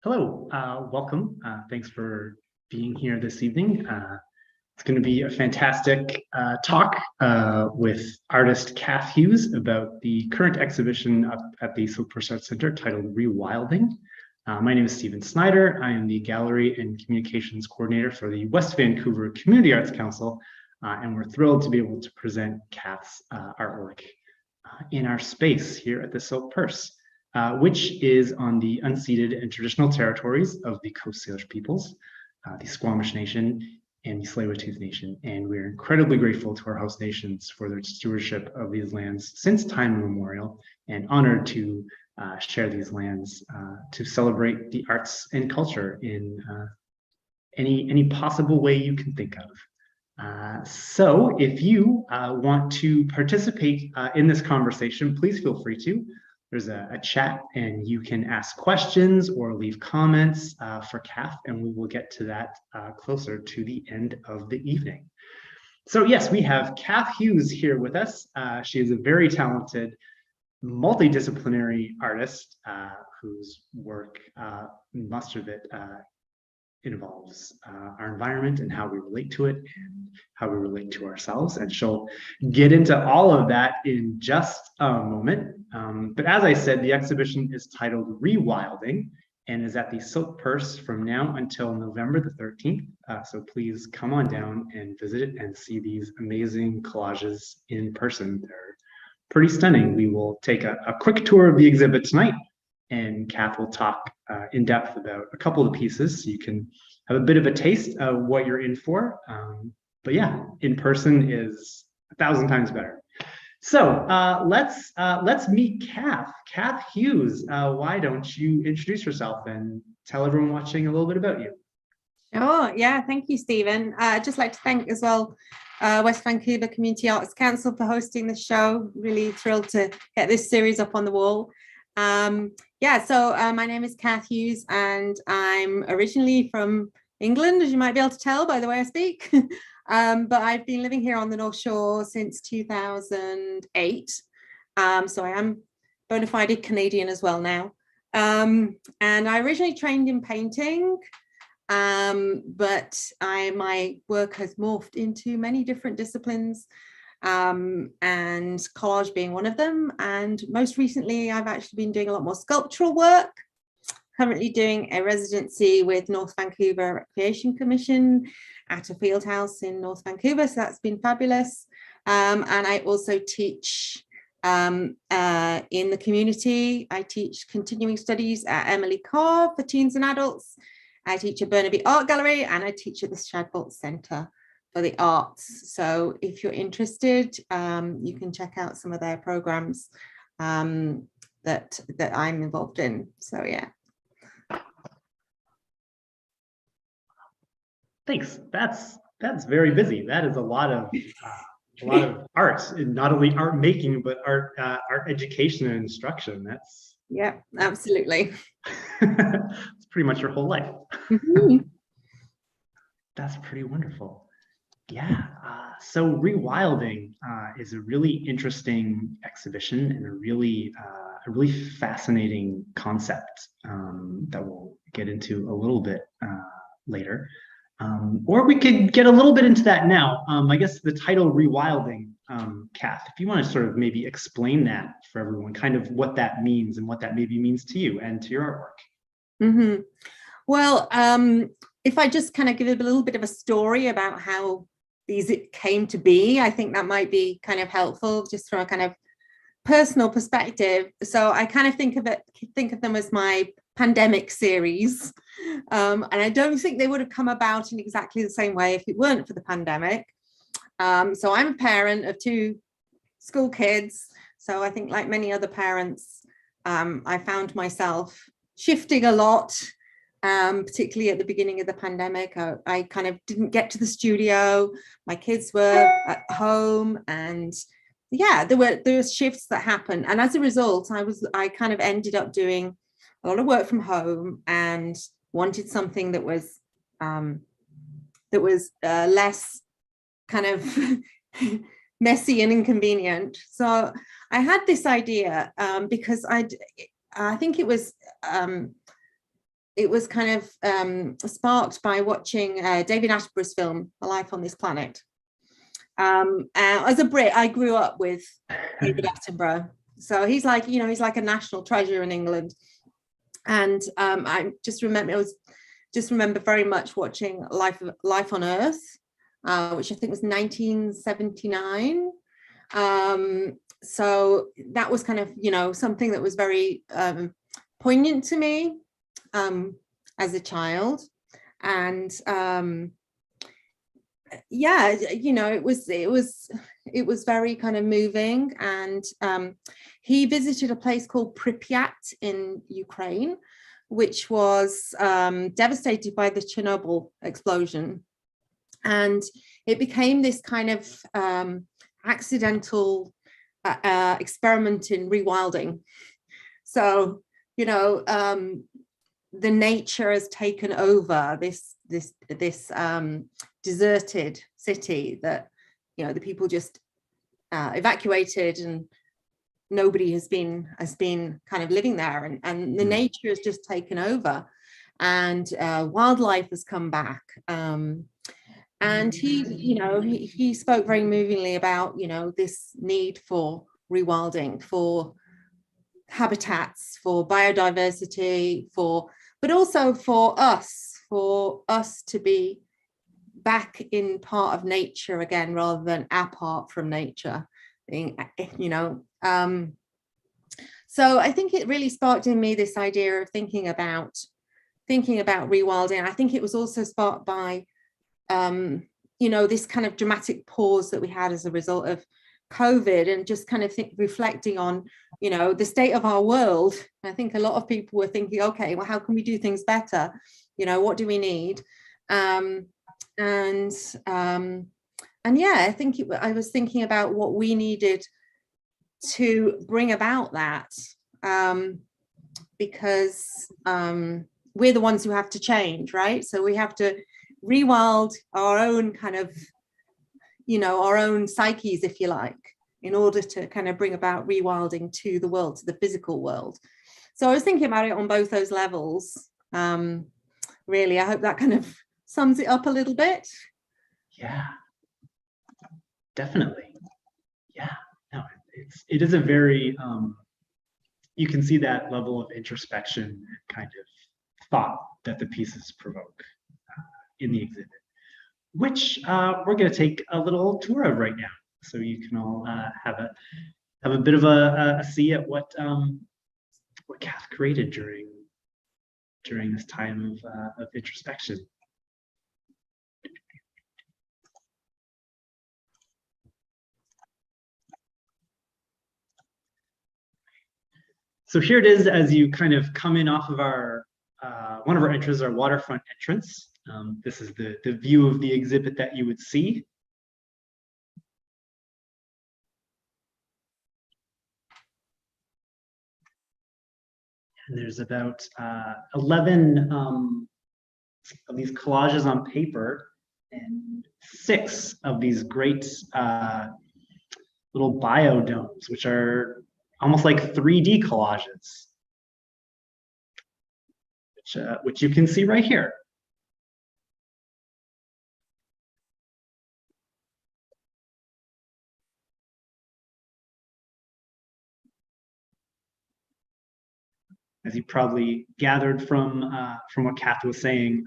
Hello, welcome. Thanks for being here this evening. It's going to be a fantastic talk with artist Cath Hughes about the current exhibition up at the Silkpurse Arts Center titled Rewilding. My name is Stephen Snyder. I am the Gallery and Communications Coordinator for the West Vancouver Community Arts Council, and we're thrilled to be able to present Cath's artwork in our space here at the Silkpurse. Which is on the unceded and traditional territories of the Coast Salish peoples, the Squamish Nation and the Tsleil-Waututh Nation. And we're incredibly grateful to our host nations for their stewardship of these lands since time immemorial, and honored to share these lands to celebrate the arts and culture in any possible way you can think of. So if you want to participate in this conversation, please feel free to. There's a chat and you can ask questions or leave comments for Cath, and we will get to that closer to the end of the evening. So yes, we have Cath Hughes here with us. She is a very talented, multidisciplinary artist whose work, most of it involves our environment and how we relate to it and how we relate to ourselves. And she'll get into all of that in just a moment. But as I said, the exhibition is titled Rewilding and is at the Silkpurse from now until November the 13th. So please come on down and visit it and see these amazing collages in person. They're pretty stunning. We will take a quick tour of the exhibit tonight, and Cath will talk in depth about a couple of the pieces so you can have a bit of a taste of what you're in for. But yeah, in person is 1,000 times better. So let's meet Cath. Cath Hughes, why don't you introduce yourself and tell everyone watching a little bit about you? Oh, yeah, thank you, Stephen. I'd just like to thank as well West Vancouver Community Arts Council for hosting the show. Really thrilled to get this series up on the wall. My name is Cath Hughes, and I'm originally from England, as you might be able to tell by the way I speak. But I've been living here on the North Shore since 2008. So I am bona fide Canadian as well now. And I originally trained in painting, but my work has morphed into many different disciplines, and collage being one of them. And most recently, I've actually been doing a lot more sculptural work. Currently doing a residency with North Vancouver Recreation Commission at a field house in North Vancouver, so that's been fabulous. And I also teach in the community. I teach continuing studies at Emily Carr for teens and adults. I teach at Burnaby Art Gallery, and I teach at the Shadbolt Centre for the Arts. So if you're interested, you can check out some of their programs that I'm involved in. So yeah. Thanks. That's very busy. That is a lot of art, and not only art making, but art education and instruction. That's yeah, absolutely. It's pretty much your whole life. Mm-hmm. That's pretty wonderful. Yeah. So Rewilding is a really interesting exhibition and a really fascinating concept that we'll get into a little bit later. Or we could get a little bit into that now. I guess the title Rewilding, Cath, if you want to sort of maybe explain that for everyone, kind of what that means and what that maybe means to you and to your artwork. Mm-hmm. Well, if I just kind of give a little bit of a story about how these came to be, I think that might be kind of helpful just from a kind of personal perspective. So I kind of think of them as my pandemic series. And I don't think they would have come about in exactly the same way if it weren't for the pandemic. So I'm a parent of 2 school kids. So I think, like many other parents, I found myself shifting a lot, particularly at the beginning of the pandemic. I kind of didn't get to the studio. My kids were at home, and yeah, there were shifts that happened. And as a result, I kind of ended up doing a lot of work from home and wanted something that was less kind of messy and inconvenient. So I had this idea because I think it was it was kind of sparked by watching David Attenborough's film, A Life on This Planet. As a Brit, I grew up with David Attenborough. So he's like, you know, he's like a national treasure in England. And I just remember very much watching Life on Earth, which I think was 1979. So that was kind of, you know, something that was very poignant to me as a child. And yeah, you know, it was very kind of moving. And he visited a place called Pripyat in Ukraine, which was devastated by the Chernobyl explosion. And it became this kind of accidental experiment in rewilding. So, you know, the nature has taken over this deserted city that, you know, the people just evacuated, and nobody has been kind of living there, and the nature has just taken over, and wildlife has come back. And he spoke very movingly about, you know, this need for rewilding, for habitats, for biodiversity, but also for us to be back in part of nature again, rather than apart from nature, you know. So I think it really sparked in me this idea of thinking about rewilding. I think it was also sparked by you know, this kind of dramatic pause that we had as a result of COVID, and just kind of reflecting on, you know, the state of our world. I think a lot of people were thinking, okay, well, how can we do things better? You know, what do we need? And yeah, I think I was thinking about what we needed to bring about that, because we're the ones who have to change, right? So we have to rewild our own kind of, you know, our own psyches, if you like, in order to kind of bring about rewilding to the world, to the physical world. So I was thinking about it on both those levels. Really, I hope that kind of sums it up a little bit. Yeah, definitely. Yeah, no, it is a very, you can see that level of introspection and kind of thought that the pieces provoke in the exhibit, which we're going to take a little tour of right now, so you can all have a bit of a see at what Cath created during this time of introspection. So here it is as you kind of come in off of our one of our entrances, our waterfront entrance. This is the view of the exhibit that you would see. And there's about 11 of these collages on paper, and 6 of these great little biodomes, which are almost like 3D collages, which you can see right here. As you probably gathered from what Cath was saying,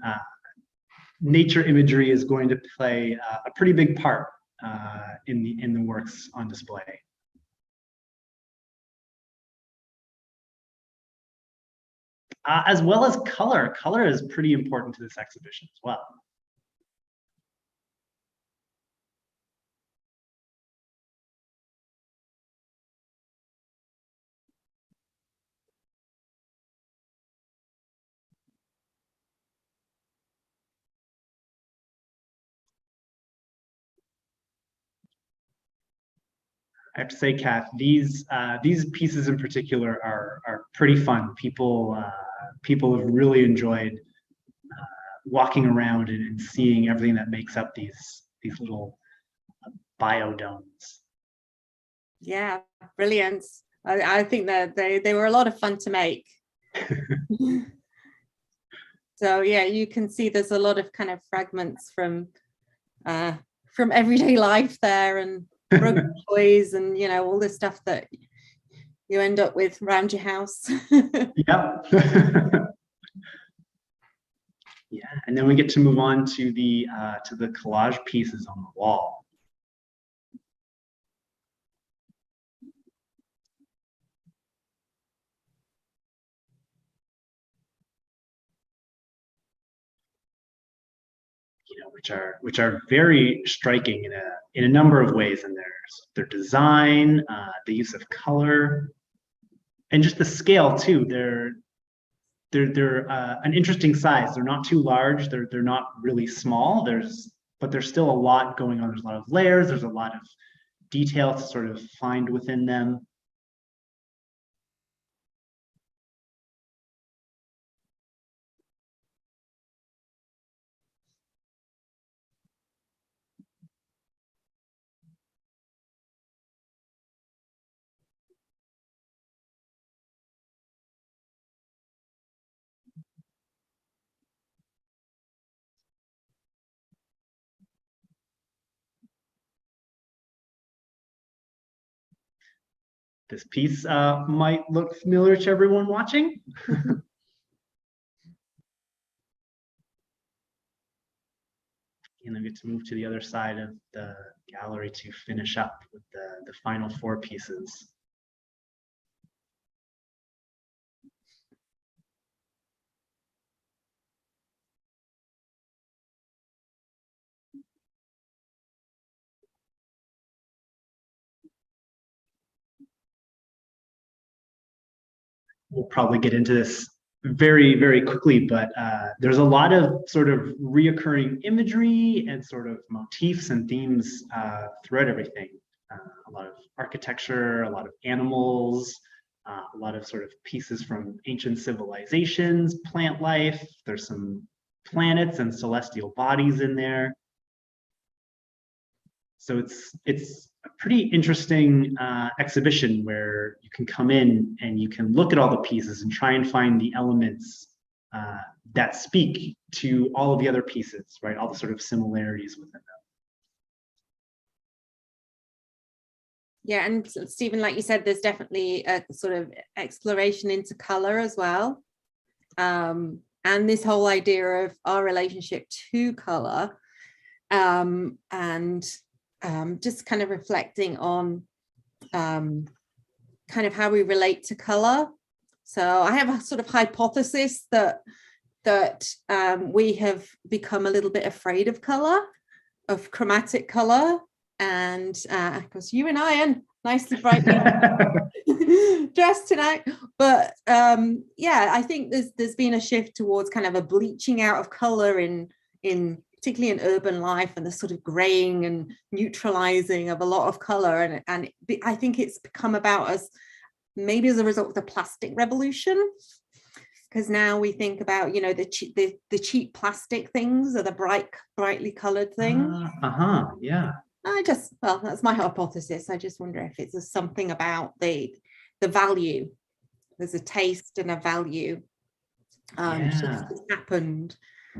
nature imagery is going to play a pretty big part in the works on display. As well as color. Color is pretty important to this exhibition as well. I have to say, Cath, these pieces in particular are pretty fun. People have really enjoyed walking around and seeing everything that makes up these little biodomes. Yeah, brilliant. I think that they were a lot of fun to make. So yeah, you can see there's a lot of kind of fragments from everyday life there, and broken toys, and you know, all the stuff that you end up with around your house. Yep. Yeah, and then we get to move on to the collage pieces on the wall. You know, which are very striking in a number of ways in their design, the use of color, and just the scale too. They're an interesting size. They're not too large. They're not really small. But there's still a lot going on. There's a lot of layers. There's a lot of detail to sort of find within them. This piece might look familiar to everyone watching. And then get to move to the other side of the gallery to finish up with the final four pieces. We'll probably get into this very, very quickly, but there's a lot of sort of reoccurring imagery and sort of motifs and themes throughout everything. A lot of architecture, a lot of animals, a lot of sort of pieces from ancient civilizations, plant life. There's some planets and celestial bodies in there. So it's a pretty interesting exhibition where you can come in and you can look at all the pieces and try and find the elements that speak to all of the other pieces, right? All the sort of similarities within them. Yeah, and Stephen, like you said, there's definitely a sort of exploration into color as well. And this whole idea of our relationship to color, and just kind of reflecting on kind of how we relate to color. So I have a sort of hypothesis that we have become a little bit afraid of color, of chromatic color. And of course, you and I are nicely brightly dressed tonight. But yeah, I think there's been a shift towards kind of a bleaching out of color in particularly in urban life, and the sort of graying and neutralizing of a lot of color. And I think it's become about us, maybe as a result of the plastic revolution, because now we think about, you know, the cheap plastic things are the brightly colored things. Yeah. Well, that's my hypothesis. I just wonder if it's something about the value. There's a taste and a value Yeah. that's happened.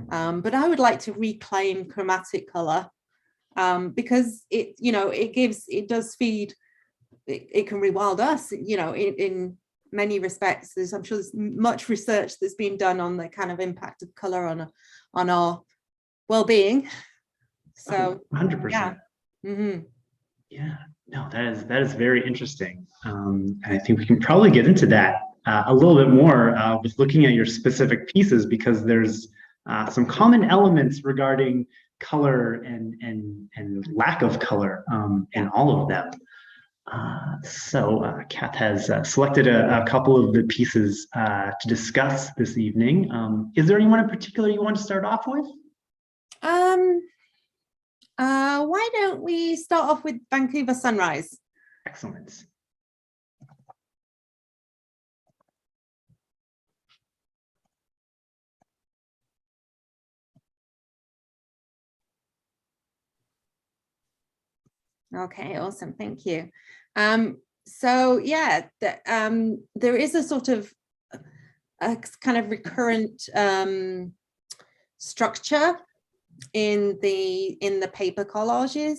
But I would like to reclaim chromatic color, because it, you know, it does feed, it can rewild us, you know, in many respects. I'm sure there's much research that's been done on the kind of impact of color on our well-being. So 100%. yeah. Mm-hmm. Yeah, no, that is very interesting. And I think we can probably get into that a little bit more with looking at your specific pieces, because there's some common elements regarding color and lack of color in all of them. So Cath has selected a couple of the pieces to discuss this evening. Is there anyone in particular you want to start off with? Why don't we start off with Vancouver Sunrise? Excellent. Okay, awesome, thank you. So yeah, there is a sort of a kind of recurrent structure in the paper collages.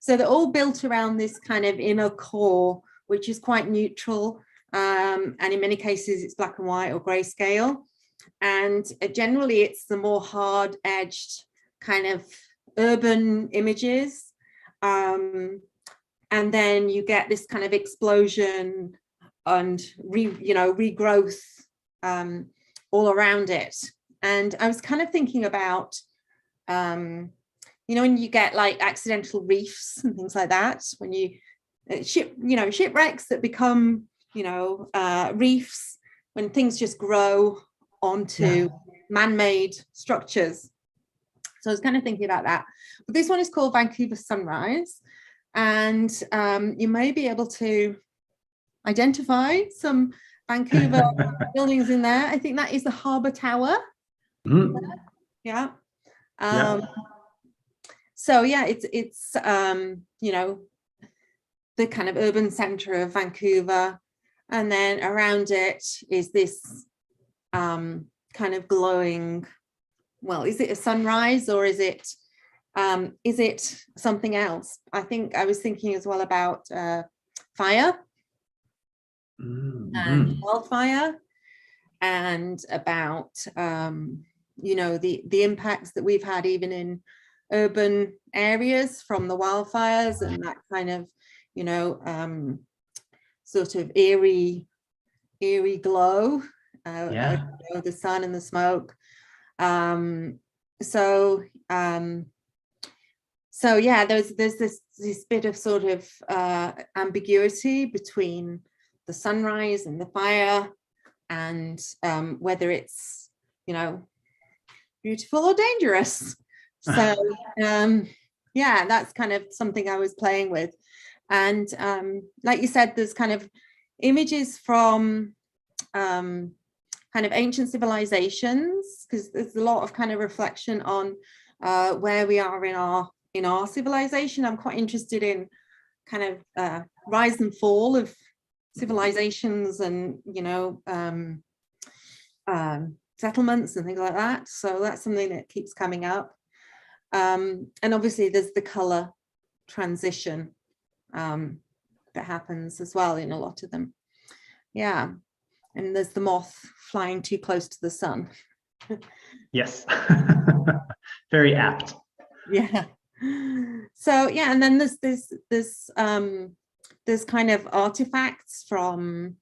So they're all built around this kind of inner core, which is quite neutral, and in many cases it's black and white or grayscale, and generally it's the more hard-edged kind of urban images, and then you get this kind of explosion and regrowth all around it. And I was kind of thinking about when you get like accidental reefs and things like that, when you shipwrecks that become reefs, when things just grow onto man-made structures. So I was kind of thinking about that. But this one is called Vancouver Sunrise, and you may be able to identify some Vancouver buildings in there. I think that is the Harbour Tower. Mm-hmm. Yeah. So yeah, it's the kind of urban center of Vancouver, and then around it is this kind of glowing, well, is it a sunrise or is it something else? I think I was thinking as well about fire, and wildfire, and about the impacts that we've had even in urban areas from the wildfires, and that kind of sort of eerie glow, the sun and the smoke. So yeah, there's this bit of sort of ambiguity between the sunrise and the fire, and whether it's beautiful or dangerous. So yeah, that's kind of something I was playing with. And like you said, there's kind of images from kind of ancient civilizations, because there's a lot of kind of reflection on where we are in our civilization. I'm quite interested in kind of rise and fall of civilizations and settlements and things like that. So that's something that keeps coming up. And obviously there's the color transition that happens as well in a lot of them. Yeah. And there's the moth flying too close to the sun. Yes. Very apt. Yeah. So yeah, and then there's kind of artifacts from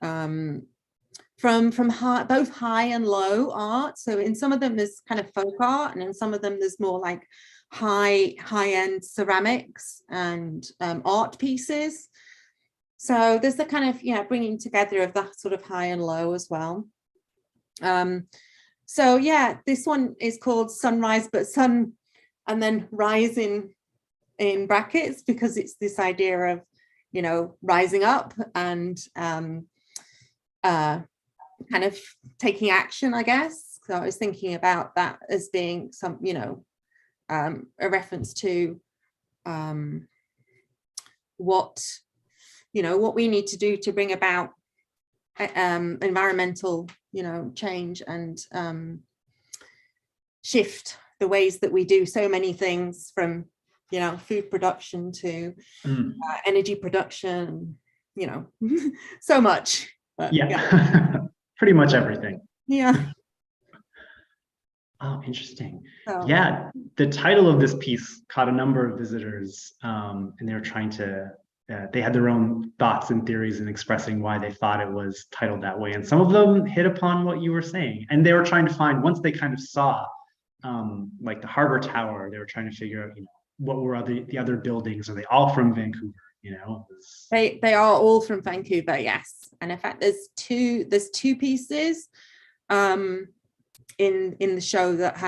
both high and low art. So in some of them there's kind of folk art, and in some of them there's more like high-end ceramics and art pieces. So there's the kind of bringing together of that sort of high and low as well. So yeah, this one is called Sunrise, but sun and then rise in brackets, because it's this idea of rising up and kind of taking action, I guess. So I was thinking about that as being some a reference to what we need to do to bring about environmental change and shift the ways that we do so many things, from food production to energy production, so much. But, yeah. Pretty much everything. Yeah. Oh, interesting. So, yeah, the title of this piece caught a number of visitors, and they were trying to they had their own thoughts and theories in expressing why they thought it was titled that way. And some of them hit upon what you were saying. And they were trying to find, once they kind of saw like the Harbour Tower, they were trying to figure out, what were the other buildings? Are they all from Vancouver? They are all from Vancouver, yes. And in fact, there's two pieces in the show that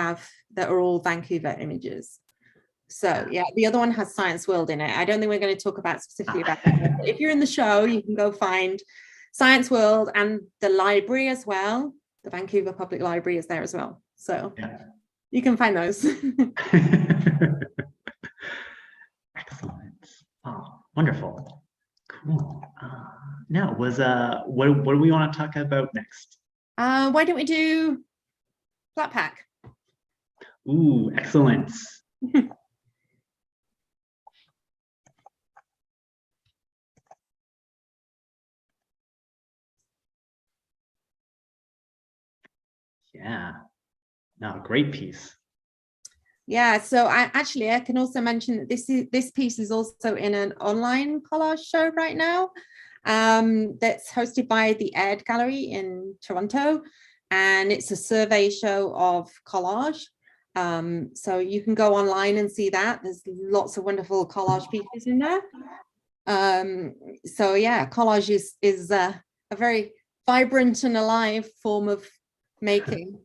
are all Vancouver images. So yeah, the other one has Science World in it. I don't think we're going to talk about specifically about that. But if you're in the show, you can go find Science World, and the library as well. The Vancouver Public Library is there as well. So yeah, you can find those. Excellent. Oh, wonderful. Cool. Now, what do we want to talk about next? Why don't we do flat pack? Ooh, excellent. Yeah, no, great piece. Yeah, so I can also mention that this piece is also in an online collage show right now, that's hosted by the Ed Gallery in Toronto, and it's a survey show of collage. So you can go online and see that. There's lots of wonderful collage pieces in there. So yeah, collage is a very vibrant and alive form of making.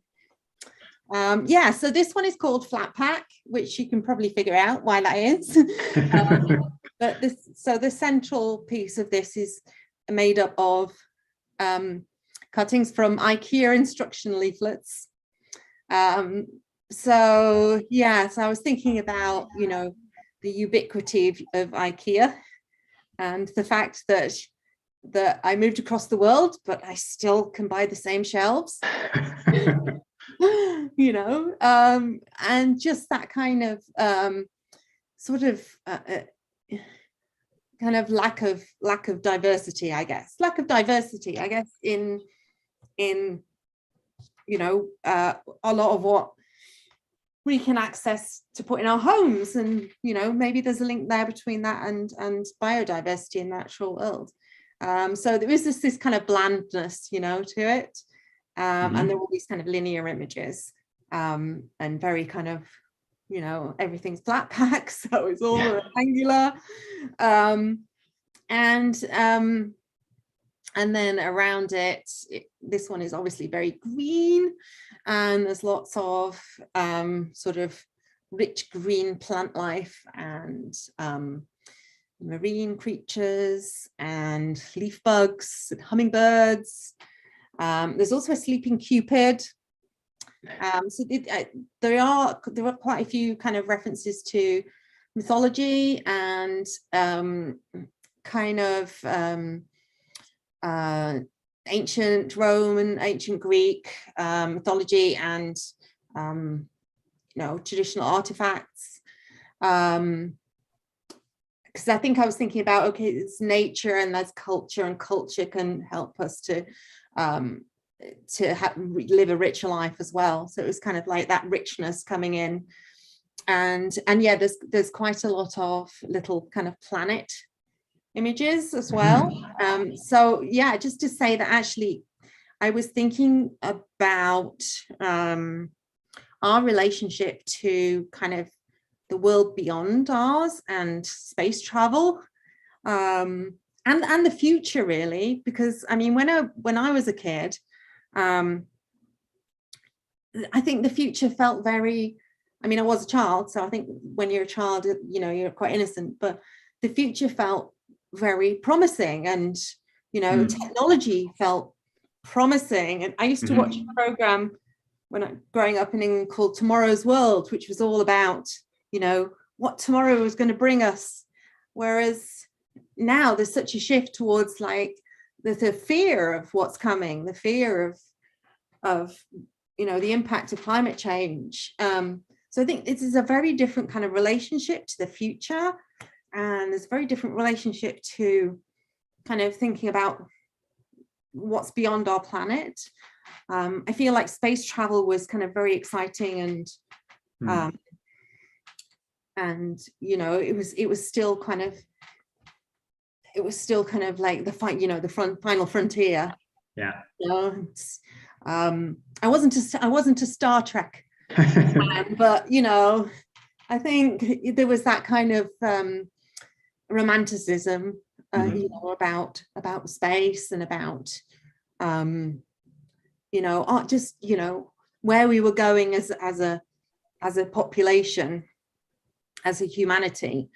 Yeah, so this one is called Flat Pack, which you can probably figure out why that is. But the central piece of this is made up of cuttings from IKEA instruction leaflets. So yeah, so I was thinking about, the ubiquity of IKEA and the fact that I moved across the world, but I still can buy the same shelves. And just that kind of sort of kind of lack of diversity, I guess in a lot of what we can access to put in our homes, and maybe there's a link there between that and biodiversity in the natural world. So there is this kind of blandness to it. And there are all these kind of linear images, and very kind of, everything's flat pack, so it's all rectangular. And then around it, this one is obviously very green, and there's lots of sort of rich green plant life and marine creatures and leaf bugs and hummingbirds. There's also a sleeping Cupid. So there are quite a few kind of references to mythology and kind of ancient Roman, ancient Greek mythology, and traditional artifacts. Because I think I was thinking about, okay, it's nature and there's culture, and culture can help us to live a richer life as well. So it was kind of like that richness coming in, and yeah, there's quite a lot of little kind of planet images as well. So yeah, just to say that actually I was thinking about our relationship to kind of the world beyond ours and space travel, and the future, really, because I mean when I was a kid, I think the future felt very, I mean, I was a child, so I think when you're a child, you're quite innocent, but the future felt very promising, and technology felt promising. And I used to watch a program growing up in England called Tomorrow's World, which was all about what tomorrow was going to bring us, whereas now there's such a shift towards like the fear of what's coming, the fear of the impact of climate change. So I think this is a very different kind of relationship to the future, and there's a very different relationship to kind of thinking about what's beyond our planet. I feel like space travel was kind of very exciting, and it was still kind of like the final frontier. Yeah. I wasn't a Star Trek fan, but I think there was that kind of romanticism, about space and about just where we were going as a population, as a humanity,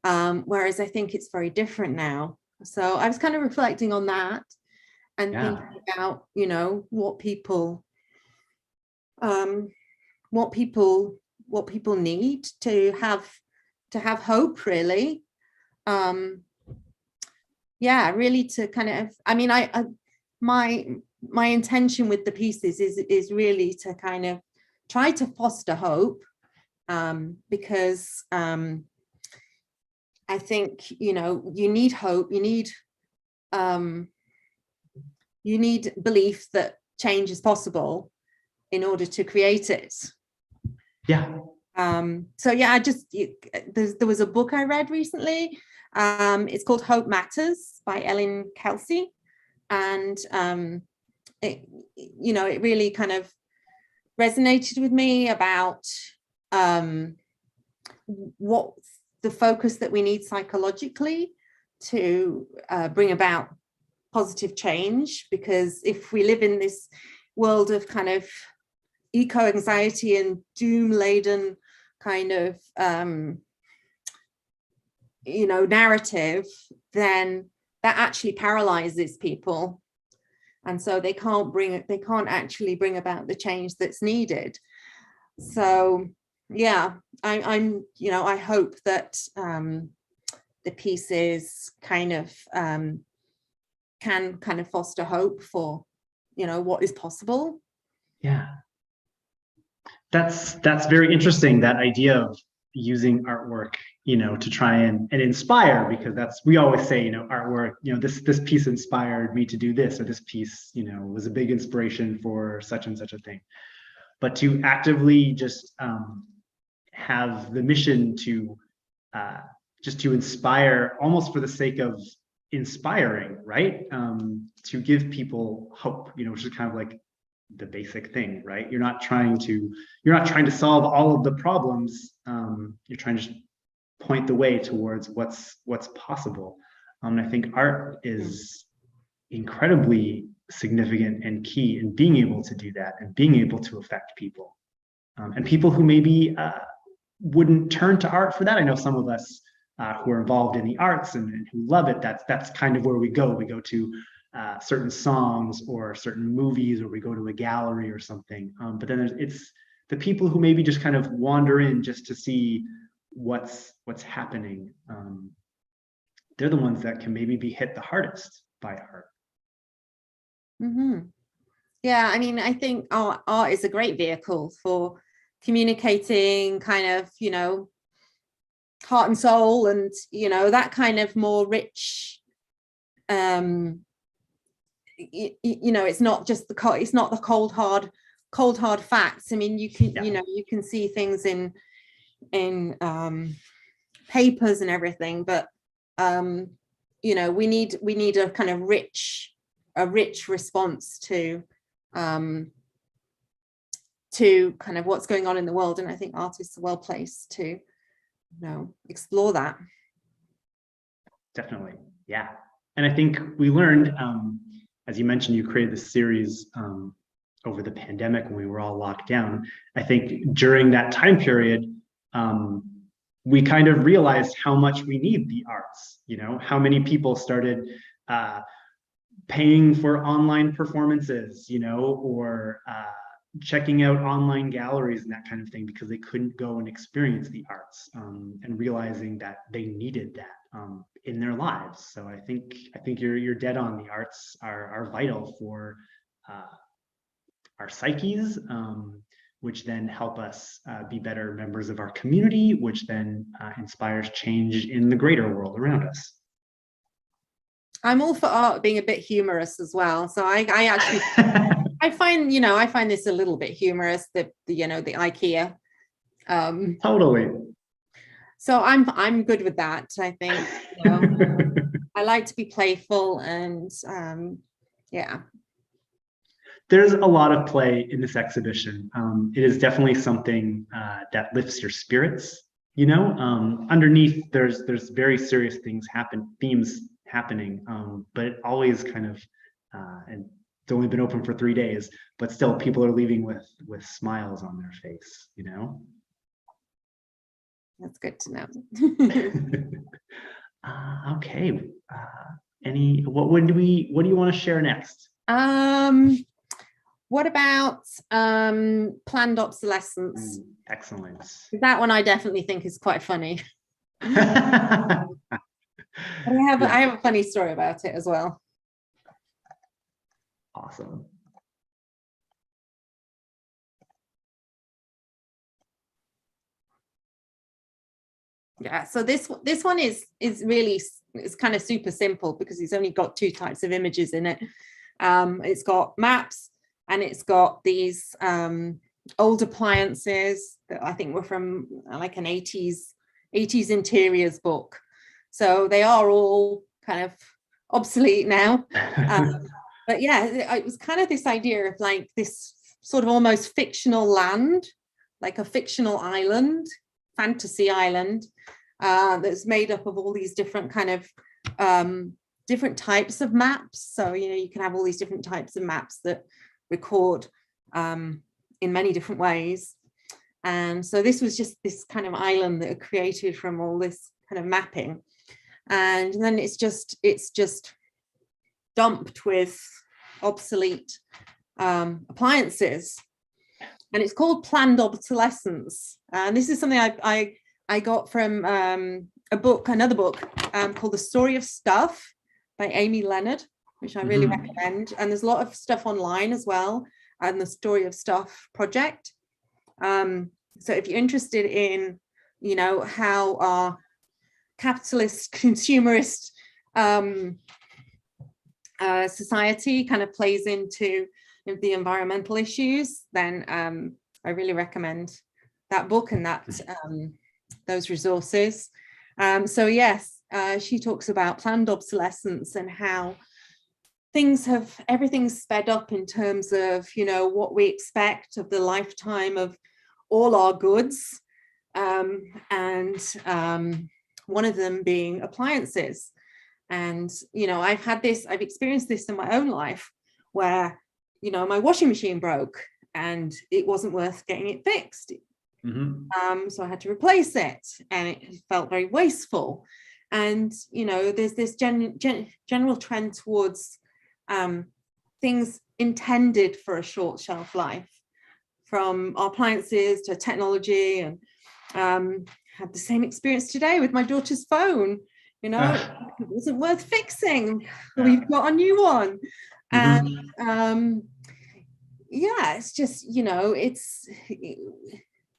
whereas I think it's very different now. So I was kind of reflecting on that and thinking about what people need to have hope, really. Really to kind of, I mean, my intention with the pieces is really to kind of try to foster hope, because I think, you need hope, you need belief that change is possible in order to create it. Yeah. So yeah, there was a book I read recently. It's called Hope Matters by Ellen Kelsey. And it really kind of resonated with me about what the focus that we need psychologically to bring about positive change. Because if we live in this world of kind of eco-anxiety and doom-laden kind of narrative, then that actually paralyzes people, and so they can't actually bring about the change that's needed. So yeah, I hope that the pieces kind of can kind of foster hope for what is possible. Yeah, that's very interesting, that idea of using artwork, to try and inspire, because we always say, artwork, this piece inspired me to do this, or this piece, was a big inspiration for such and such a thing. But to actively just have the mission to just to inspire, almost for the sake of inspiring, right? To give people hope, which is kind of like the basic thing, right? You're not trying to solve all of the problems. You're trying to point the way towards what's possible. I think art is incredibly significant and key in being able to do that, and being able to affect people, and people who maybe wouldn't turn to art for that. I know some of us who are involved in the arts and who love it, that's kind of where we go. We go to certain songs or certain movies, or we go to a gallery or something. But then it's the people who maybe just kind of wander in just to see what's happening. They're the ones that can maybe be hit the hardest by art. Mm-hmm. Yeah, I mean, I think art is a great vehicle for communicating kind of, heart and soul, and, that kind of more rich, it's not just it's not the cold hard facts. I mean, you can, you can see things in papers and everything, but, we need a kind of rich response to kind of what's going on in the world. And I think artists are well placed to explore that. Definitely. Yeah. And I think we learned, as you mentioned, you created this series over the pandemic when we were all locked down. I think during that time period, we kind of realized how much we need the arts, how many people started paying for online performances, or checking out online galleries and that kind of thing, because they couldn't go and experience the arts, and realizing that they needed that in their lives. So I think you're dead on. The arts are vital for our psyches, which then help us be better members of our community, which then inspires change in the greater world around us. I'm all for art being a bit humorous as well. So I actually I find this a little bit humorous, the IKEA. Totally. So I'm good with that. I think I like to be playful, and yeah. There's a lot of play in this exhibition. It is definitely something that lifts your spirits. Underneath there's very serious themes happening, but it always kind of, and it's only been open for 3 days, but still people are leaving with smiles on their face. That's good to know. Okay. What do you want to share next? What about planned obsolescence? Excellent. That one I definitely think is quite funny. I have a funny story about it as well. Awesome. Yeah, so this one is really, it's kind of super simple because it's only got two types of images in it. It's got maps, and it's got these old appliances that I think were from like an 80s interiors book. So they are all kind of obsolete now. But yeah, it was kind of this idea of like this sort of almost fictional land, like a fictional island, fantasy island, that's made up of all these different kind of different types of maps. So, you know, you can have all these different types of maps that record in many different ways. And so this was just this kind of island that are created from all this kind of mapping. And then it's just dumped with obsolete appliances. And it's called planned obsolescence. And this is something I got from another book called The Story of Stuff by Amy Leonard, which I really recommend. And there's a lot of stuff online as well, and the Story of Stuff project. So if you're interested in, you know, how our capitalist, consumerist society kind of plays into the environmental issues, then I really recommend that book and that those resources. So yes, she talks about planned obsolescence and how everything's sped up in terms of, you know, what we expect of the lifetime of all our goods, and one of them being appliances. And, you know, I've experienced this in my own life where, you know, my washing machine broke and it wasn't worth getting it fixed. So I had to replace it, and it felt very wasteful. And, you know, there's this general trend towards things intended for a short shelf life, from our appliances to technology. And had the same experience today with my daughter's phone. You know, it wasn't worth fixing. We've got a new one. And yeah, it's just, you know,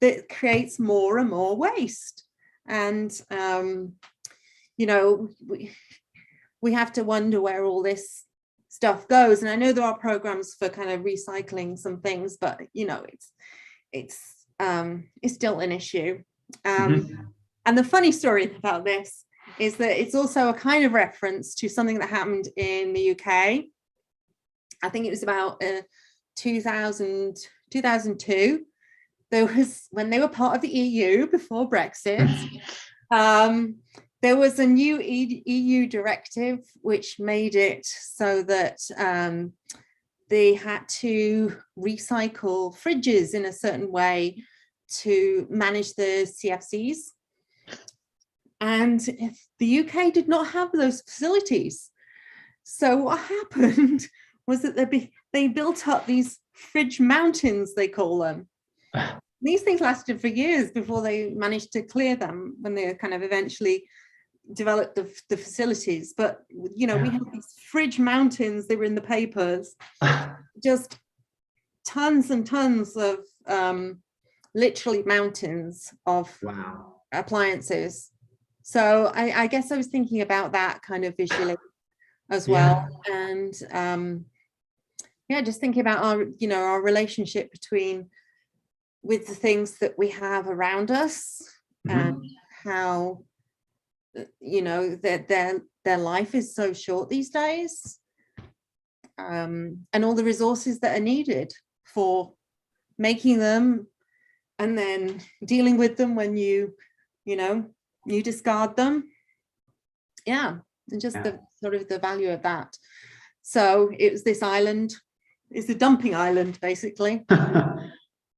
that creates more and more waste. And you know, we have to wonder where all this stuff goes. And I know there are programs for kind of recycling some things, but, you know, it's still an issue. And the funny story about this is that it's also a kind of reference to something that happened in the UK. I think it was about 2002. There was, when they were part of the EU before Brexit, there was a new EU directive which made it so that they had to recycle fridges in a certain way to manage the CFCs. And the UK did not have those facilities. So what happened was that they built up these fridge mountains, they call them. These things lasted for years before they managed to clear them, when they kind of eventually developed the facilities. But, you know, we had these fridge mountains, they were in the papers, just tons and tons of literally mountains of appliances. So I guess I was thinking about that kind of visually as well. And yeah, just thinking about our, you know, our relationship with the things that we have around us, and how, you know, their life is so short these days, and all the resources that are needed for making them, and then dealing with them when you discard them. And just the sort of the value of that. So it was this island, it's a dumping island, basically.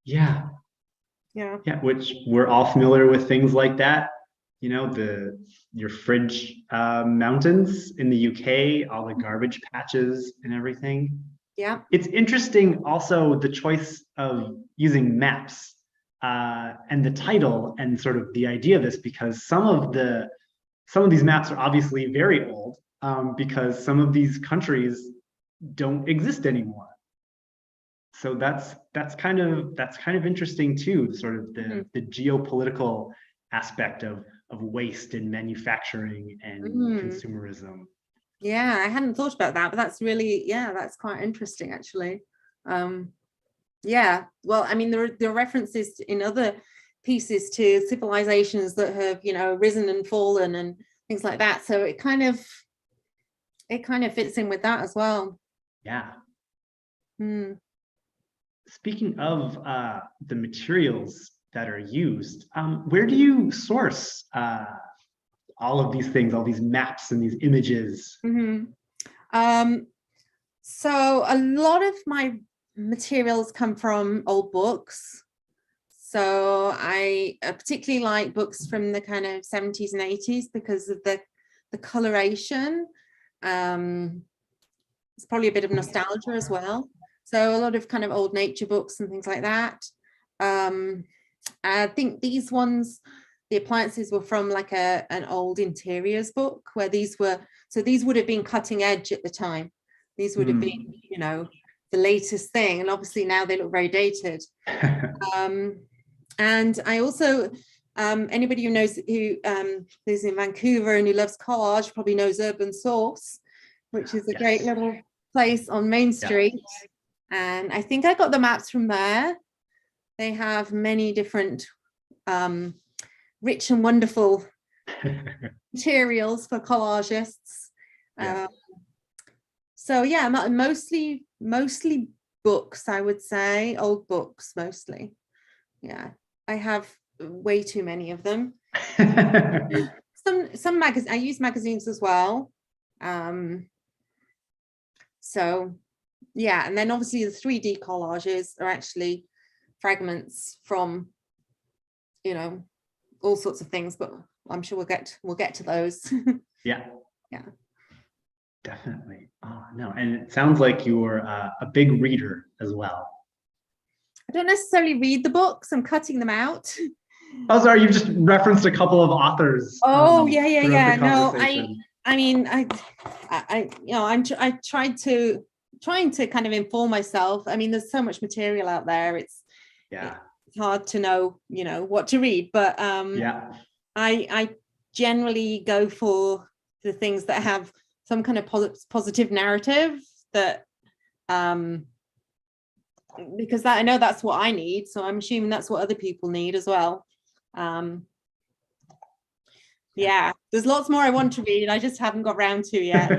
Yeah, which we're all familiar with things like that. You know, your fridge mountains in the UK, all the garbage patches and everything. Yeah. It's interesting also the choice of using maps and the title and sort of the idea of this, because some of these maps are obviously very old, because some of these countries don't exist anymore. So that's kind of interesting too, sort of the geopolitical aspect of waste in manufacturing and Mm. consumerism. Yeah, I hadn't thought about that, but that's really, yeah, that's quite interesting actually. Yeah, well, I mean, there are references in other pieces to civilizations that have, you know, risen and fallen and things like that. So it kind of fits in with that as well. Yeah. Mm. Speaking of the materials that are used, where do you source all of these things, all these maps and these images? Mm-hmm. So a lot of my materials come from old books. So I particularly like books from the kind of 70s and 80s because of the coloration. It's probably a bit of nostalgia as well. So a lot of kind of old nature books and things like that. I think these ones, the appliances were from like an old interiors book where these would have been cutting edge at the time. These would have been, you know, the latest thing. And obviously now they look very dated. And I also, anybody who knows who lives in Vancouver and who loves collage probably knows Urban Source, which is a great little place on Main Street. And I think I got the maps from there. They have many different rich and wonderful materials for collagists. So yeah, mostly books, I would say, old books mostly. Yeah, I have way too many of them. Some magazines, I use magazines as well. So yeah, and then obviously the 3D collages are actually fragments from, you know, all sorts of things, but I'm sure we'll get to those. Yeah. Yeah. Definitely. Oh no, and it sounds like you're a big reader as well. I don't necessarily read the books, I'm cutting them out. Oh, sorry, you've just referenced a couple of authors. Yeah. No, I mean, you know, I trying to kind of inform myself. I mean, there's so much material out there. It's hard to know, you know, what to read. But I generally go for the things that have some kind of positive narrative that because I know that's what I need. So I'm assuming that's what other people need as well. Yeah, there's lots more I want to read. I just haven't got around to yet.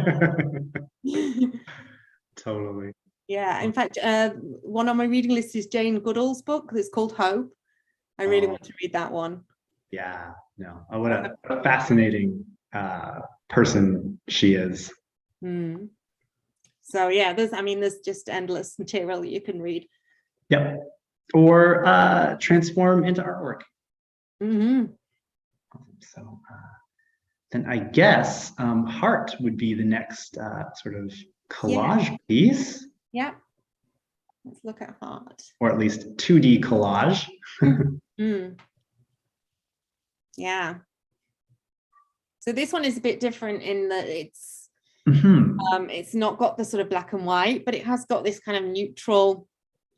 Totally. Yeah, in fact, one on my reading list is Jane Goodall's book. It's called Hope. I really want to read that one. Yeah, no. Oh, what a fascinating person she is. So yeah, there's just endless material that you can read. Yep. Or transform into artwork. So then I guess heart would be the next sort of collage piece. Yeah. Let's look at heart. Or at least 2D collage. Yeah. So this one is a bit different in that it's not got the sort of black and white, but it has got this kind of neutral,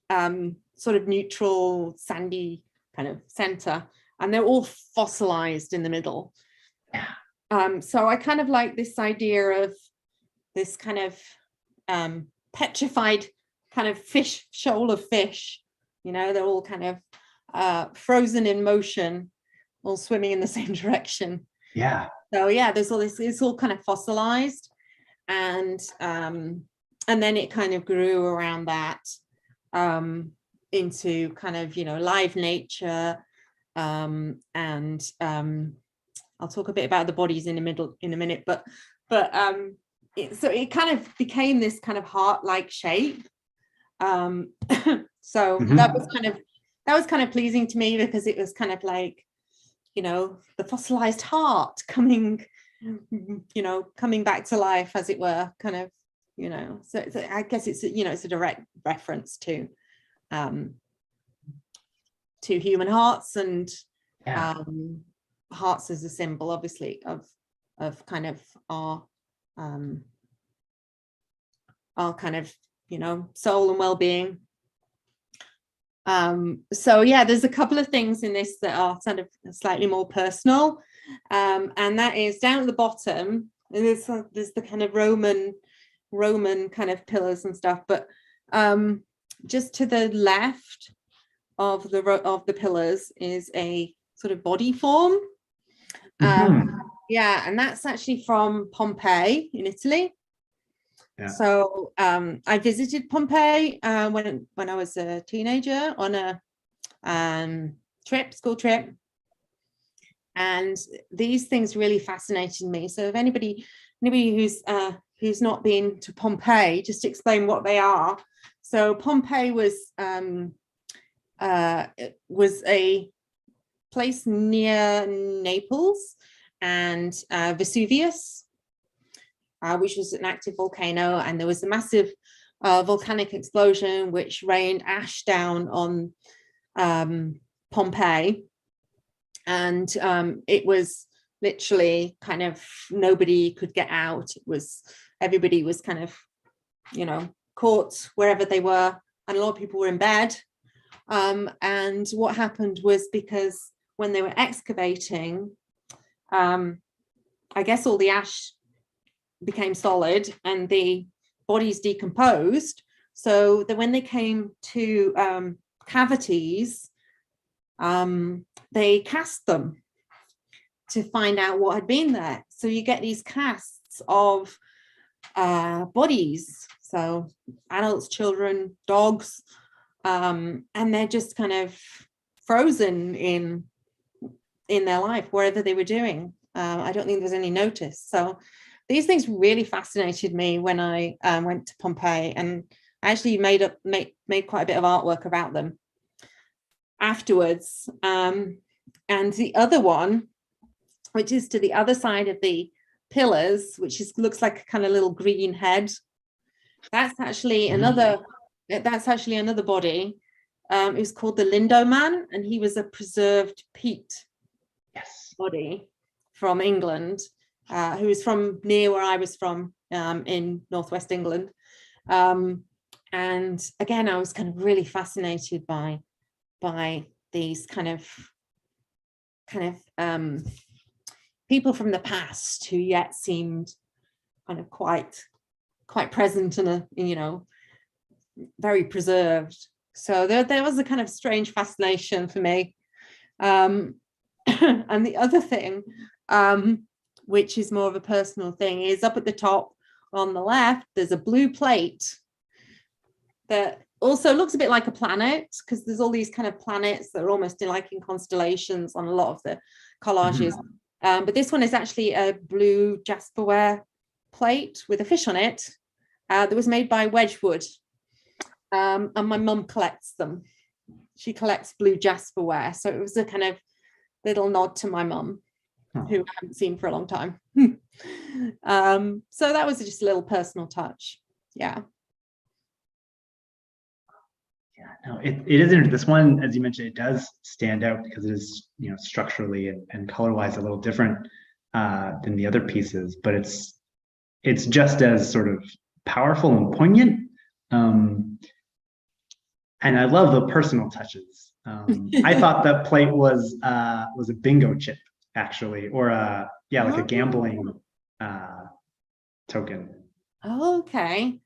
sort of neutral sandy kind of center, and they're all fossilized in the middle. So I kind of like this idea of this kind of petrified kind of shoal of fish, you know, they're all kind of frozen in motion, all swimming in the same direction. Yeah. So yeah, there's all this, it's all kind of fossilized, and then it kind of grew around that into kind of, you know, live nature, and I'll talk a bit about the bodies in a minute, but so it kind of became this kind of heart-like shape. So that was kind of pleasing to me, because it was kind of like, you know, the fossilized heart coming back to life, as it were, kind of, you know. So I guess it's, you know, it's a direct reference to human hearts, and hearts as a symbol, obviously, of kind of our kind of, you know, soul and well-being. So yeah, there's a couple of things in this that are sort of slightly more personal. And that is down at the bottom. And there's the kind of Roman kind of pillars and stuff, but just to the left of the pillars is a sort of body form. Yeah, and that's actually from Pompeii in Italy. Yeah. So I visited Pompeii when I was a teenager on a school trip, and these things really fascinated me. So if anybody who's not been to Pompeii, just to explain what they are. So Pompeii was a place near Naples and Vesuvius, which was an active volcano, and there was a massive volcanic explosion which rained ash down on Pompeii, and it was literally kind of nobody could get out. Everybody was kind of, caught wherever they were, and a lot of people were in bed. And what happened was, because when they were excavating, I guess all the ash became solid and the bodies decomposed, so that when they came to cavities, they cast them to find out what had been there. So you get these casts of bodies, so adults, children, dogs, and they're just kind of frozen in their life wherever they were doing. I don't think there's any notice. So these things really fascinated me when I went to Pompeii, and I actually made quite a bit of artwork about them afterwards. And the other one, which is to the other side of the pillars, which looks like a kind of little green head, that's actually another body. It was called the Lindo Man, and he was a preserved peat body from England, who was from near where I was from, in northwest England. And again, I was kind of really fascinated by these kind of people from the past who yet seemed kind of quite present and very preserved. So there was a kind of strange fascination for me. And the other thing, which is more of a personal thing, is up at the top on the left, there's a blue plate that also looks a bit like a planet, because there's all these kind of planets that are almost like in constellations on a lot of the collages. But this one is actually a blue jasperware plate with a fish on it that was made by Wedgwood. And my mum collects them. She collects blue jasperware. So it was a kind of little nod to my mum, who I haven't seen for a long time. So that was just a little personal touch. Yeah. Yeah, no, it isn't. This one, as you mentioned, it does stand out because it is, structurally and color-wise a little different than the other pieces, but it's just as sort of powerful and poignant. And I love the personal touches. I thought that plate was a bingo chip, actually, or like a gambling token. Oh, okay.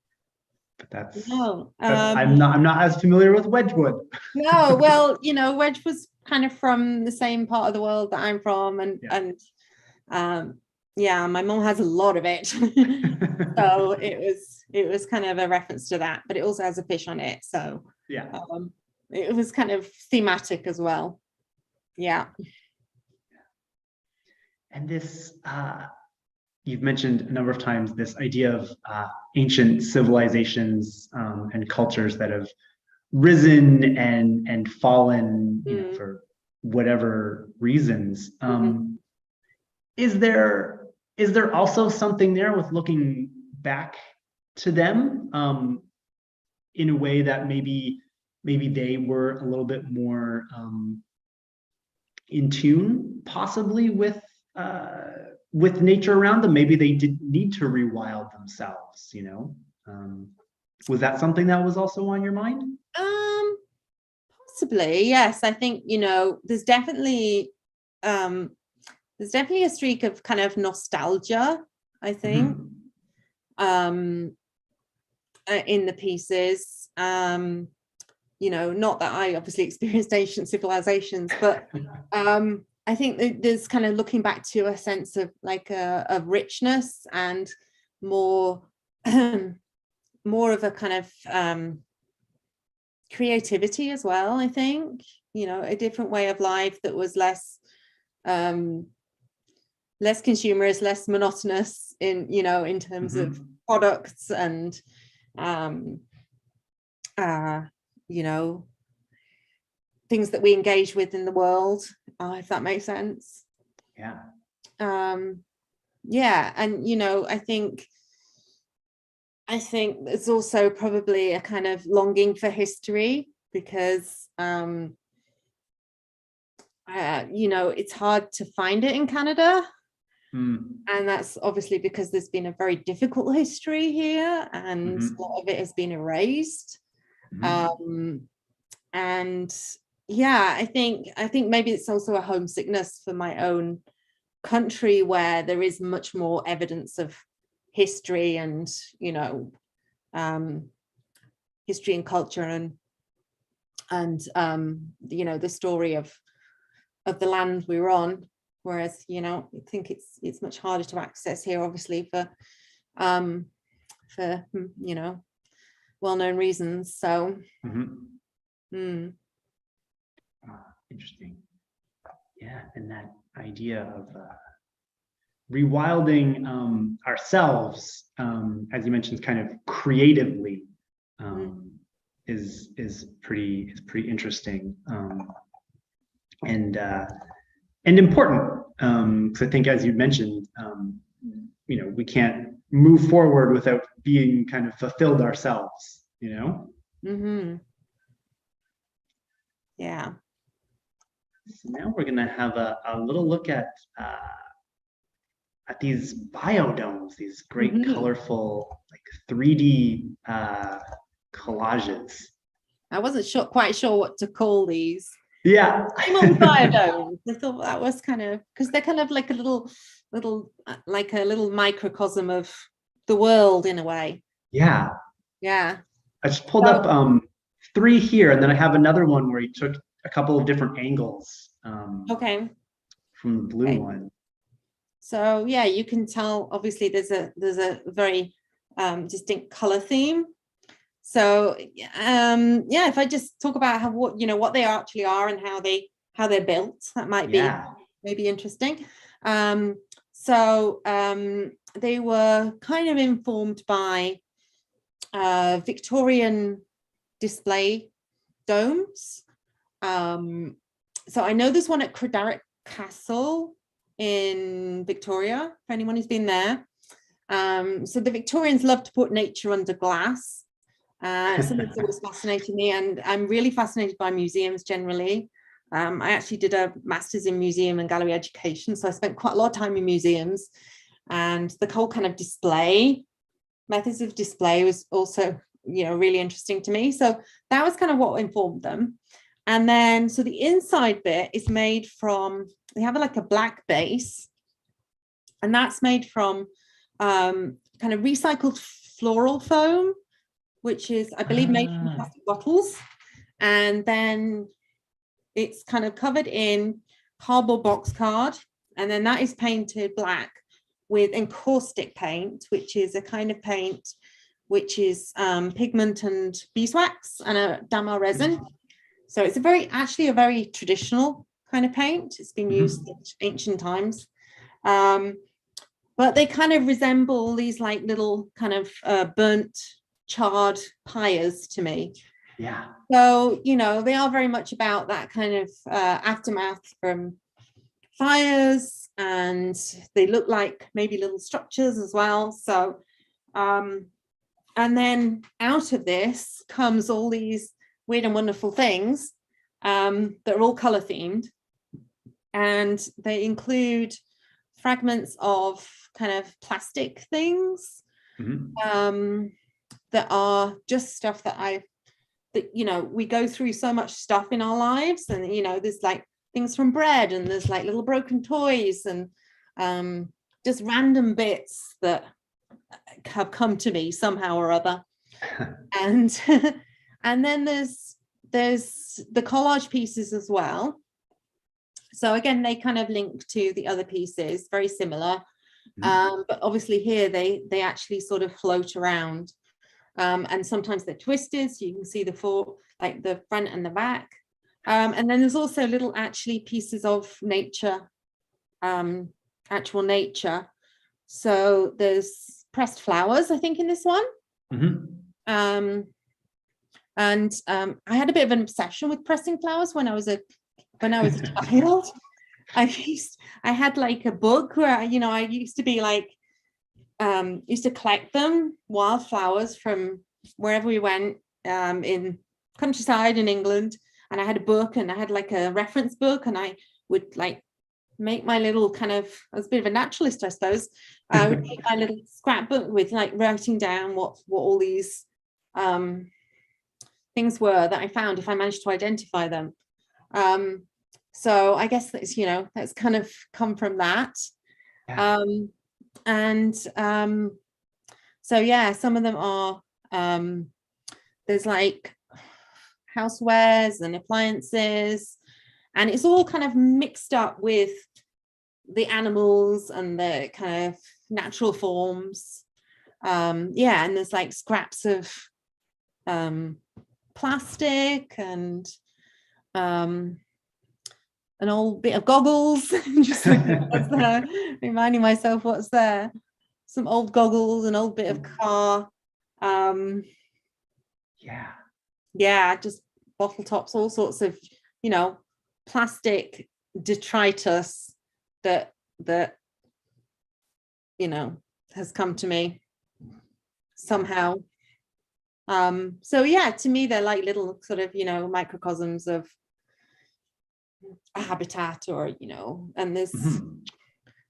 But that's no. I'm not as familiar with Wedgwood. No, well, Wedge was kind of from the same part of the world that I'm from, and my mom has a lot of it. So it was kind of a reference to that, but it also has a fish on it, so it was kind of thematic as well. Yeah. And this you've mentioned a number of times this idea of ancient civilizations and cultures that have risen and fallen for whatever reasons. Is there also something there with looking back to them in a way that maybe they were a little bit more in tune, possibly with nature around them? Maybe they didn't need to rewild themselves, Was that something that was also on your mind? Possibly, yes. I think, there's definitely there's definitely a streak of kind of nostalgia, I think, in the pieces. Not that I obviously experienced ancient civilizations, but I think that there's kind of looking back to a sense of like a richness and more more of a kind of creativity as well. I think, a different way of life that was less consumerist, less monotonous in terms of products and things that we engage with in the world, if that makes sense. Yeah. And I think there's also probably a kind of longing for history, because it's hard to find it in Canada. And that's obviously because there's been a very difficult history here, and a lot of it has been erased. I think maybe it's also a homesickness for my own country, where there is much more evidence of history and history and culture and the story of the land we were on, whereas I think it's much harder to access here, obviously, for well-known reasons. So interesting. Yeah, and that idea of rewilding ourselves, as you mentioned, kind of creatively, is pretty interesting, and important, because I think, as you mentioned, we can't move forward without being kind of fulfilled ourselves. Yeah. So now we're going to have a little look at these biodomes, these great colorful, like 3D collages. I wasn't quite sure what to call these. Yeah. Biodomes. I thought that was kind of, because they're kind of like a little microcosm of the world in a way. Yeah. Yeah. I just pulled up 3 here, and then I have another one where he took a couple of different angles. Okay. From the blue one. So yeah, you can tell obviously there's a very distinct color theme. So if I just talk about what they actually are and how they're built, that might be maybe interesting. They were kind of informed by Victorian display domes. So I know there's one at Credarick Castle in Victoria, for anyone who's been there. So the Victorians love to put nature under glass. Something's always fascinated me, and I'm really fascinated by museums generally. I actually did a master's in museum and gallery education, so I spent quite a lot of time in museums, and the whole kind of methods of display was also really interesting to me. So that was kind of what informed them. And then, so the inside bit is made from, they have like a black base, and that's made from kind of recycled floral foam, which is, I believe, made from plastic bottles. And then it's kind of covered in cardboard box card. And then that is painted black with encaustic paint, which is a kind of paint which is pigment and beeswax and a damas resin. So it's actually a very traditional kind of paint. It's been used in ancient times. But they kind of resemble these like little kind of burnt, charred pyres to me. Yeah. So, they are very much about that kind of aftermath from fires, and they look like maybe little structures as well. So, and then out of this comes all these weird and wonderful things that are all color themed, and they include fragments of kind of plastic things that are just stuff that we go through so much stuff in our lives, and there's like things from bread, and there's like little broken toys, and just random bits that have come to me somehow or other. And and then there's the collage pieces as well. So again, they kind of link to the other pieces, very similar. But obviously here they actually sort of float around. And sometimes they're twisted, so you can see the front and the back. And then there's also little actually pieces of nature, actual nature. So there's pressed flowers, I think, in this one. And I had a bit of an obsession with pressing flowers when I was a child. I had like a book where I used to be like used to collect them, wildflowers from wherever we went, in countryside in England, and I had a book, and I had like a reference book, and I would like make my little kind of, I was a bit of a naturalist, I suppose. I would make my little scrapbook with like writing down what all these things were that I found, if I managed to identify them. So I guess that's kind of come from that. So yeah, some of them are there's like housewares and appliances, and it's all kind of mixed up with the animals and the kind of natural forms. And there's like scraps of plastic and an old bit of goggles. Just what's there, reminding myself what's there. Some old goggles, an old bit of car. Just bottle tops, all sorts of plastic detritus that has come to me somehow. So yeah, to me they're like little sort of microcosms of a habitat, or and this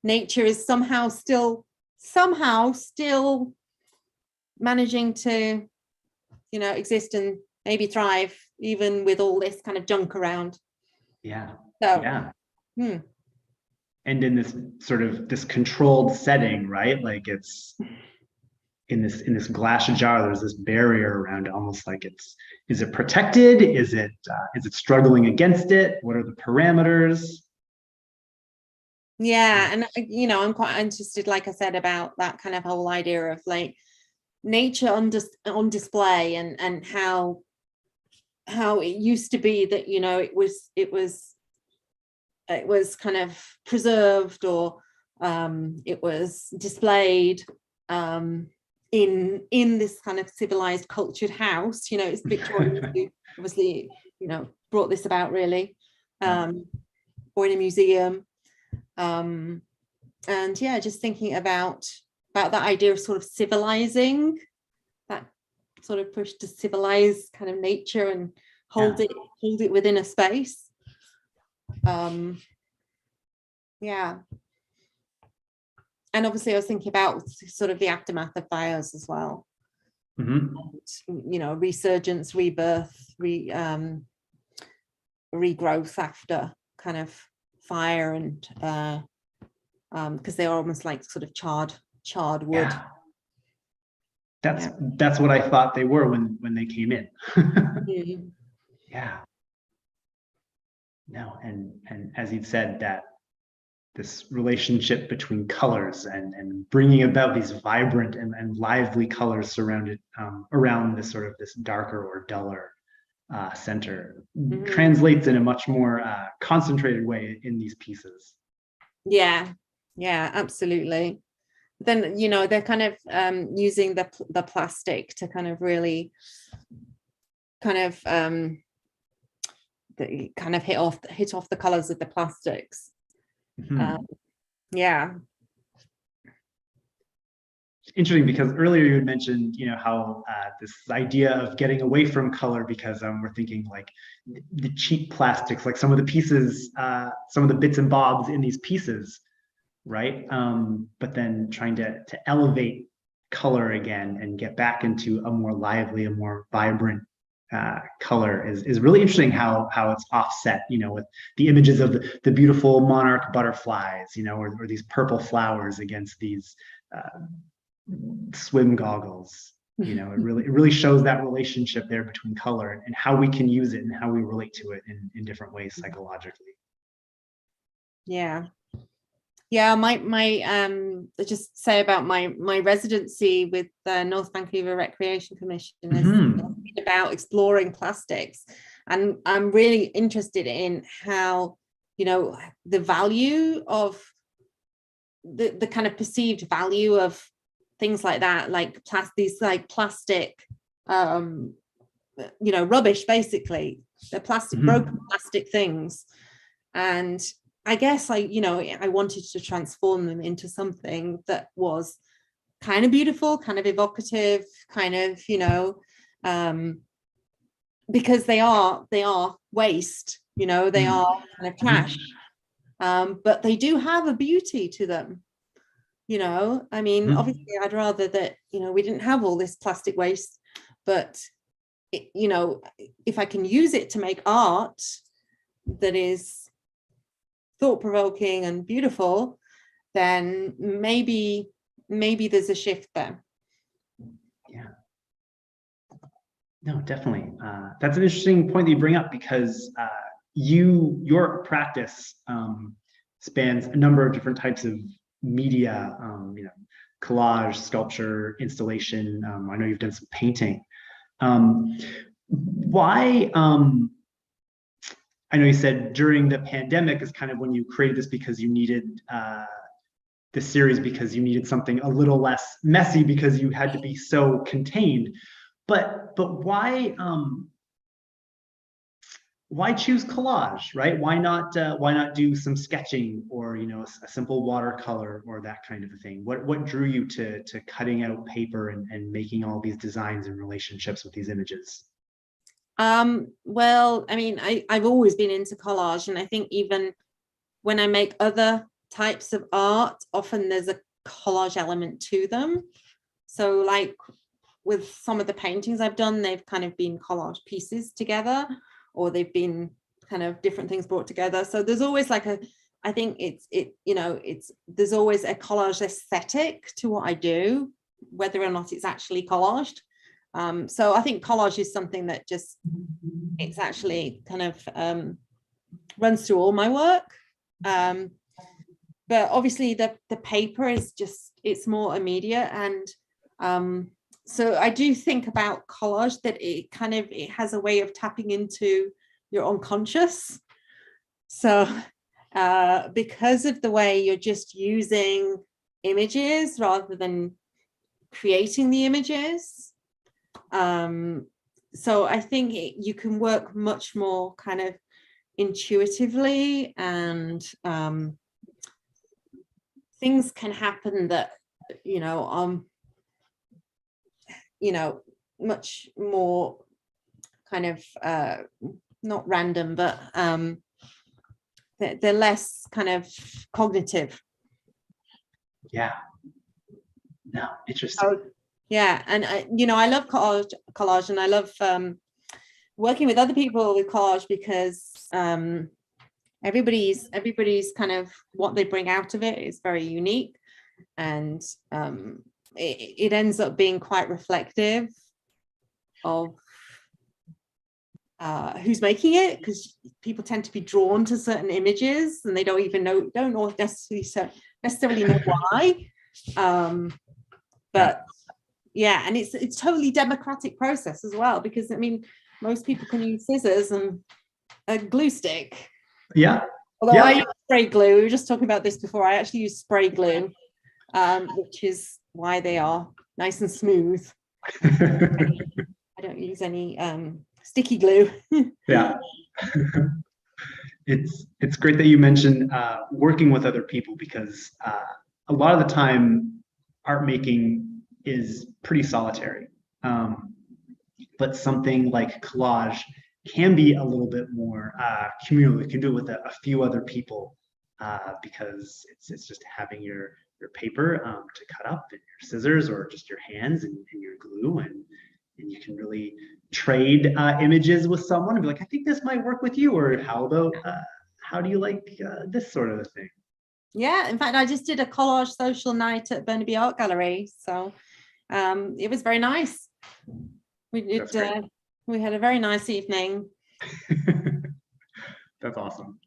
nature is somehow still managing to exist and maybe thrive even with all this kind of junk around. And in this sort of this controlled setting, right? Like it's in this glass jar, there's this barrier around it, almost like is it protected? Is it struggling against it? What are the parameters? And I'm quite interested, like I said, about that kind of whole idea of like nature on display, and how it used to be that it was kind of preserved, or it was displayed in this kind of civilized, cultured house. It's Victorian who obviously brought this about, really, or in a museum. And just thinking about that idea of sort of civilizing, that sort of push to civilize kind of nature and hold it within a space. And obviously I was thinking about sort of the aftermath of fires as well. And, resurgence, rebirth, regrowth after kind of fire, and because they are almost like sort of charred wood. That's what I thought they were when they came in. No, and as you've said, that this relationship between colors and bringing about these vibrant and lively colors surrounded around this sort of this darker or duller center translates in a much more concentrated way in these pieces. Absolutely. Then they're kind of using the plastic to kind of really kind of hit off the colors of the plastics. Interesting, because earlier you had mentioned how this idea of getting away from color, because we're thinking like the cheap plastics, like some of the pieces, some of the bits and bobs in these pieces, right? But then trying to elevate color again and get back into a more lively, a more vibrant color is really interesting how it's offset, with the images of the beautiful monarch butterflies, or these purple flowers against these swim goggles. It really shows that relationship there between color and how we can use it and how we relate to it in different ways psychologically. Yeah. I just say about my residency with the North Vancouver Recreation Commission is about exploring plastics, and I'm really interested in how the value of the kind of perceived value of things like that, like these like plastic rubbish, basically the plastic broken plastic things. And I guess I wanted to transform them into something that was kind of beautiful, kind of evocative, kind of, because they are waste, they are kind of trash, but they do have a beauty to them. Obviously I'd rather that, we didn't have all this plastic waste, but if I can use it to make art that is thought-provoking and beautiful, then maybe there's a shift there. Yeah, no, definitely. That's an interesting point that you bring up, because your practice spans a number of different types of media, collage, sculpture, installation. I know you've done some painting. Why I know you said during the pandemic is kind of when you created this, because you needed this series, because you needed something a little less messy, because you had to be so contained. But why choose collage, right? Why not do some sketching, or a simple watercolor, or that kind of a thing? What drew you to cutting out paper and making all these designs and relationships with these images? Well, I've always been into collage, and I think even when I make other types of art, often there's a collage element to them. So like with some of the paintings I've done, they've kind of been collage pieces together, or they've been kind of different things brought together. So there's always like there's always a collage aesthetic to what I do, whether or not it's actually collaged. So I think collage is something that it's actually kind of runs through all my work. But obviously the paper is it's more immediate. And so I do think about collage that it has a way of tapping into your unconscious. So because of the way you're just using images rather than creating the images, so I think you can work much more kind of intuitively, and things can happen that much more kind of not random, but they're less kind of cognitive. Yeah. No, interesting. Yeah, and I love collage, and I love working with other people with collage, because everybody's kind of what they bring out of it is very unique, and it ends up being quite reflective of who's making it, because people tend to be drawn to certain images and they don't necessarily know why. But yeah, and it's totally democratic process as well, because most people can use scissors and a glue stick. Yeah. Although I use spray glue. We were just talking about this before. I actually use spray glue, which is why they are nice and smooth. I don't use any sticky glue. Yeah. It's great that you mentioned working with other people, because a lot of the time art making is pretty solitary, but something like collage can be a little bit more communal. You can do it with a few other people, because it's just having your paper to cut up, and your scissors, or just your hands and your glue, and and you can really trade images with someone and be like, I think this might work with you, or how do you like this sort of a thing? Yeah, in fact, I just did a collage social night at Burnaby Art Gallery, so it was very nice. We had a very nice evening. That's awesome.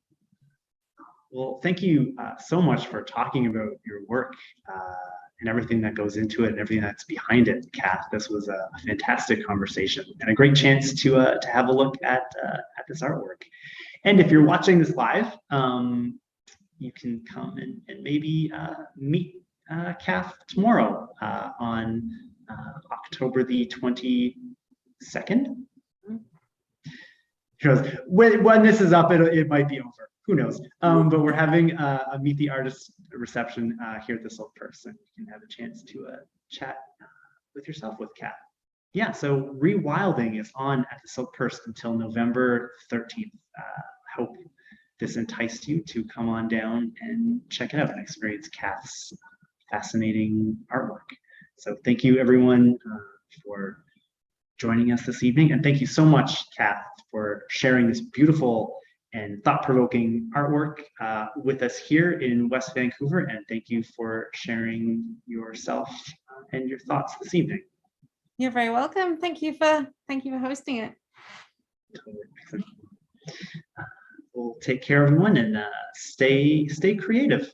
Well, thank you so much for talking about your work and everything that goes into it and everything that's behind it, Cath. This was a fantastic conversation and a great chance to have a look at this artwork. And if you're watching this live, you can come and maybe meet Cath tomorrow on October the 22nd. When this is up, it might be over. Who knows? But we're having a Meet the Artist reception here at the Silk Purse, and you can have a chance to chat with yourself with Cath. Yeah, so Rewilding is on at the Silk Purse until November 13th. Hope this enticed you to come on down and check it out and experience Cath's fascinating artwork. So thank you, everyone, for joining us this evening. And thank you so much, Cath, for sharing this beautiful and thought-provoking artwork with us here in West Vancouver. And thank you for sharing yourself and your thoughts this evening. You're very welcome. Thank you for hosting it. Well, take care, everyone, and stay creative.